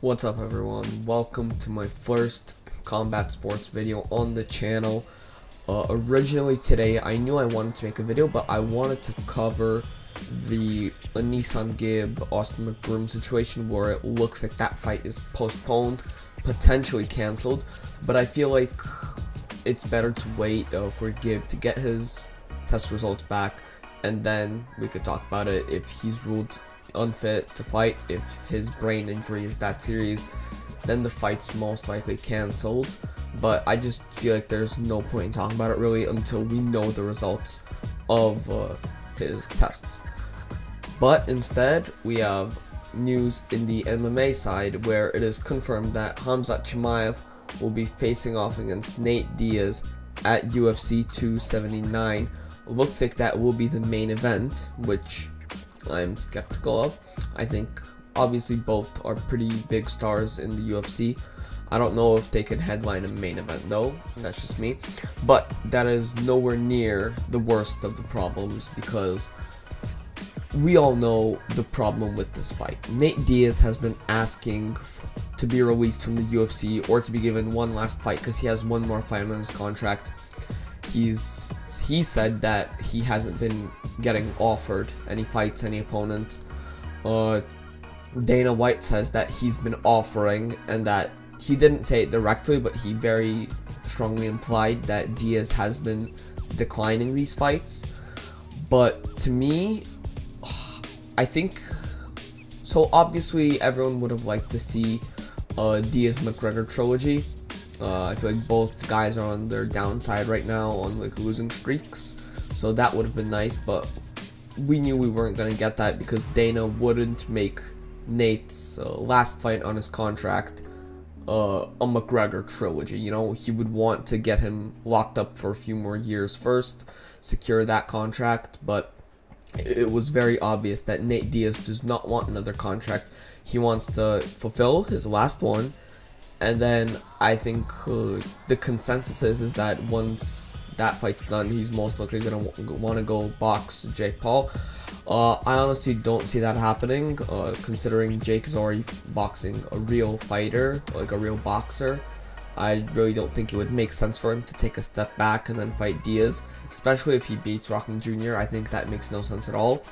What's up everyone, welcome to my first combat sports video on the channel. Originally today I knew I wanted to make a video, but I wanted to cover the Nissan Gibb Austin McBroom situation where it looks like that fight is postponed, potentially cancelled, but I feel like it's better to wait for Gibb to get his test results back, and then we could talk about it. If he's ruled unfit to fight, if his brain injury is that serious, then the fight's most likely cancelled. But I just feel like there's no point in talking about it really until we know the results of his tests. But instead we have news in the MMA side where it is confirmed that Khamzat Chimaev will be facing off against Nate Diaz at UFC 279. Looks like that will be the main event, which I'm skeptical of. I think obviously both are pretty big stars in the UFC. I don't know if they can headline a main event though, that's just me. But that is nowhere near the worst of the problems, because we all know the problem with this fight. Nate Diaz has been asking to be released from the UFC or to be given one last fight because he has one more fight on his contract. He said that he hasn't been getting offered any fights, any opponent. Dana White says that he's been offering, and that he didn't say it directly, but he very strongly implied that Diaz has been declining these fights. But to me, I think, so obviously everyone would have liked to see Diaz-McGregor trilogy. I feel like both guys are on their downside right now on like losing streaks, so that would have been nice, but we knew we weren't going to get that because Dana wouldn't make Nate's last fight on his contract a McGregor trilogy. You know, he would want to get him locked up for a few more years first, secure that contract, but it was very obvious that Nate Diaz does not want another contract. He wants to fulfill his last one. And then I think the consensus is that once that fight's done, he's most likely going to want to go box Jake Paul. I honestly don't see that happening, considering Jake is already boxing a real fighter, like a real boxer. I really don't think it would make sense for him to take a step back and then fight Diaz, especially if he beats Rockman Jr. I think that makes no sense at all.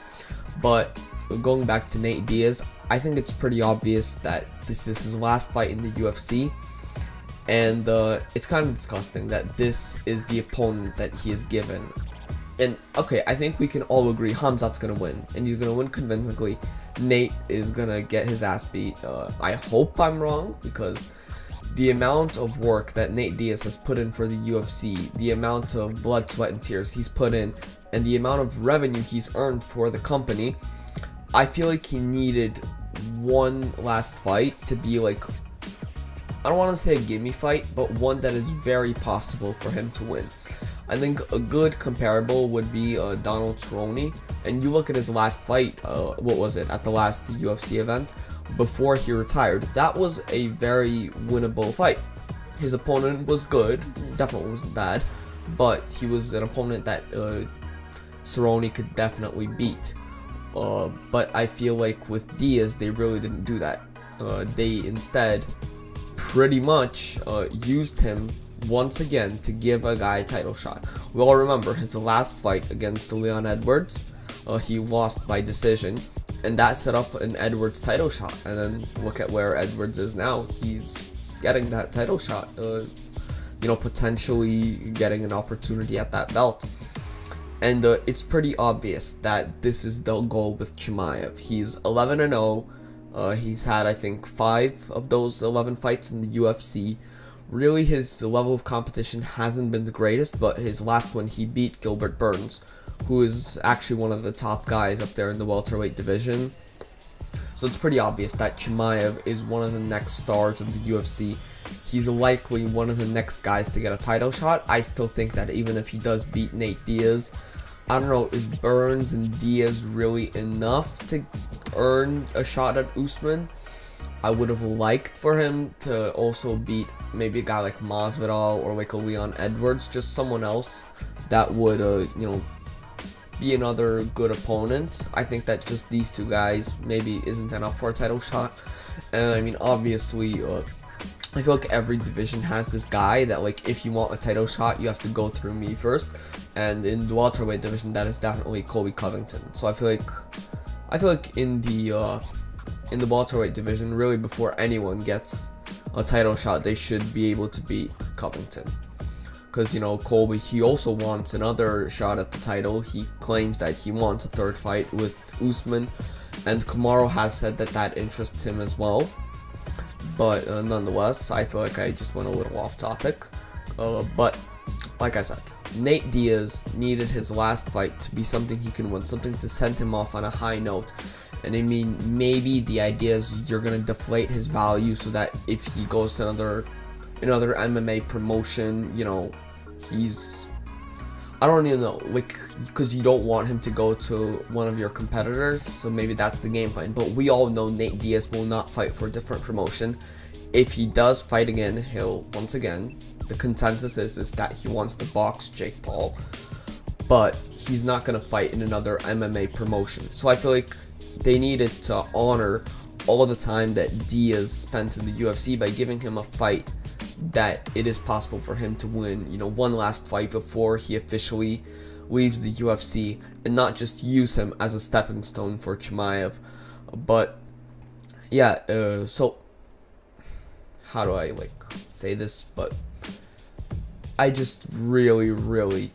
But going back to Nate Diaz, I think it's pretty obvious that this is his last fight in the UFC, and it's kind of disgusting that this is the opponent that he is given. And okay, I think we can all agree Khamzat's gonna win, and he's gonna win convincingly. Nate is gonna get his ass beat. I hope I'm wrong, because the amount of work that Nate Diaz has put in for the UFC, the amount of blood, sweat, and tears he's put in, and the amount of revenue he's earned for the company, I feel like he needed one last fight to be like, I don't want to say a gimme fight, but one that is very possible for him to win. I think a good comparable would be Donald Cerrone, and you look at his last fight, what was it, at the last UFC event, before he retired. That was a very winnable fight. His opponent was good, definitely wasn't bad, but he was an opponent that Cerrone could definitely beat. But I feel like with Diaz, they really didn't do that. They instead pretty much used him once again to give a guy a title shot. We all remember his last fight against Leon Edwards. He lost by decision, and that set up an Edwards title shot. And then look at where Edwards is now. He's getting that title shot, you know, potentially getting an opportunity at that belt. And it's pretty obvious that this is the goal with Chimaev. He's 11-0. He's had, I think, 5 of those 11 fights in the UFC. Really, his level of competition hasn't been the greatest, but his last one, he beat Gilbert Burns, who is actually one of the top guys up there in the welterweight division. So it's pretty obvious that Chimaev is one of the next stars of the UFC. He's likely one of the next guys to get a title shot. I still think that even if he does beat Nate Diaz, I don't know, is Burns and Diaz really enough to earn a shot at Usman? I would have liked for him to also beat maybe a guy like Masvidal or like a Leon Edwards, just someone else that would, you know, be another good opponent. I think that just these two guys maybe isn't enough for a title shot. And I mean, obviously, I feel like every division has this guy that, like, if you want a title shot, you have to go through me first. And in the welterweight division, that is definitely Colby Covington. So I feel like in the welterweight division, really before anyone gets a title shot, they should be able to beat Covington. Because, you know, Colby, he also wants another shot at the title. He claims that he wants a third fight with Usman, and Kamaru has said that that interests him as well. But nonetheless, I feel like I just went a little off topic. But like I said, Nate Diaz needed his last fight to be something he can win, something to send him off on a high note. And I mean, maybe the idea is you're gonna deflate his value so that if he goes to another MMA promotion, you know, I don't even know, like, because you don't want him to go to one of your competitors, so maybe that's the game plan. But we all know Nate Diaz will not fight for a different promotion. If he does fight again, he'll, once again, the consensus is that he wants to box Jake Paul, but he's not going to fight in another MMA promotion. So I feel like they needed to honor all the time that Diaz spent in the UFC by giving him a fight that it is possible for him to win, you know, one last fight before he officially leaves the UFC, and not just use him as a stepping stone for Chimaev. But yeah, so how do I like say this? But I just really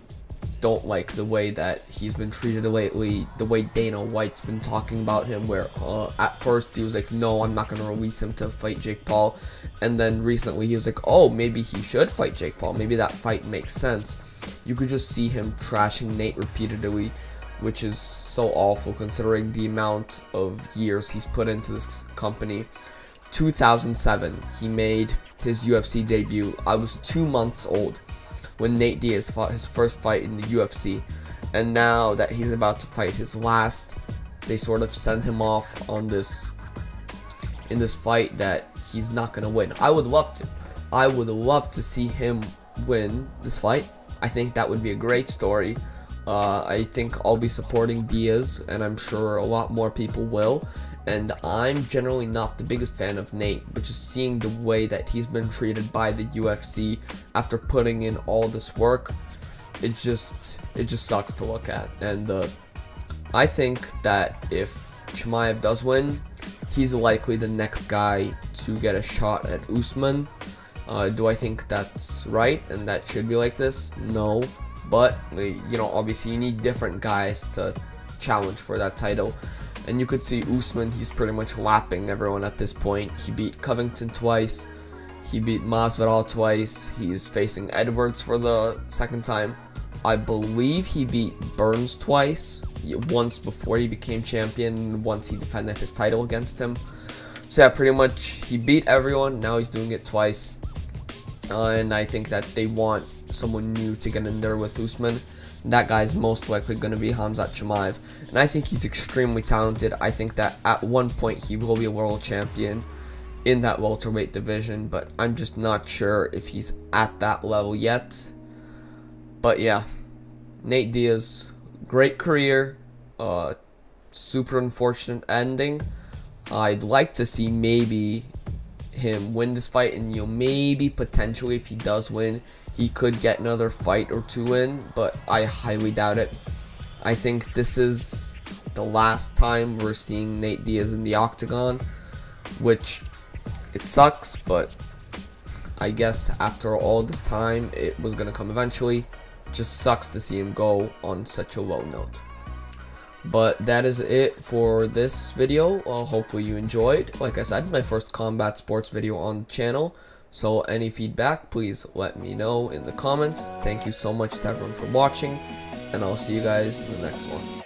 don't like the way that he's been treated lately, the way Dana White's been talking about him, where at first he was like, no, I'm not going to release him to fight Jake Paul, and then recently he was like, oh, maybe he should fight Jake Paul, maybe that fight makes sense. You could just see him trashing Nate repeatedly, which is so awful considering the amount of years he's put into this company. 2007, he made his UFC debut. I was 2 months old when Nate Diaz fought his first fight in the UFC, and now that he's about to fight his last, they sort of send him off on this fight that he's not gonna win. I would love to see him win this fight. I think that would be a great story. I think I'll be supporting Diaz, and I'm sure a lot more people will. And I'm generally not the biggest fan of Nate, but just seeing the way that he's been treated by the UFC after putting in all this work, it just sucks to look at. And I think that if Chimaev does win, he's likely the next guy to get a shot at Usman. Do I think that's right and that should be like this? No, but you know, obviously you need different guys to challenge for that title. And you could see Usman, he's pretty much lapping everyone at this point. He beat Covington twice. He beat Masvidal twice. He's facing Edwards for the second time. I believe he beat Burns twice. Once before he became champion, once he defended his title against him. So yeah, pretty much he beat everyone. Now he's doing it twice. And I think that they want someone new to get in there with Usman. That guy's most likely going to be Khamzat Chimaev, and I think he's extremely talented. I think that at one point he will be a world champion in that welterweight division, but I'm just not sure if he's at that level yet. But yeah, Nate Diaz, great career, super unfortunate ending. I'd like to see maybe him win this fight, and maybe potentially if he does win, he could get another fight or two in, but I highly doubt it. I think this is the last time we're seeing Nate Diaz in the octagon, which it sucks, but I guess after all this time, it was going to come eventually. It just sucks to see him go on such a low note. But that is it for this video. Hopefully you enjoyed. Like I said, my first combat sports video on the channel. So any feedback, please let me know in the comments. Thank you so much to everyone for watching, and I'll see you guys in the next one.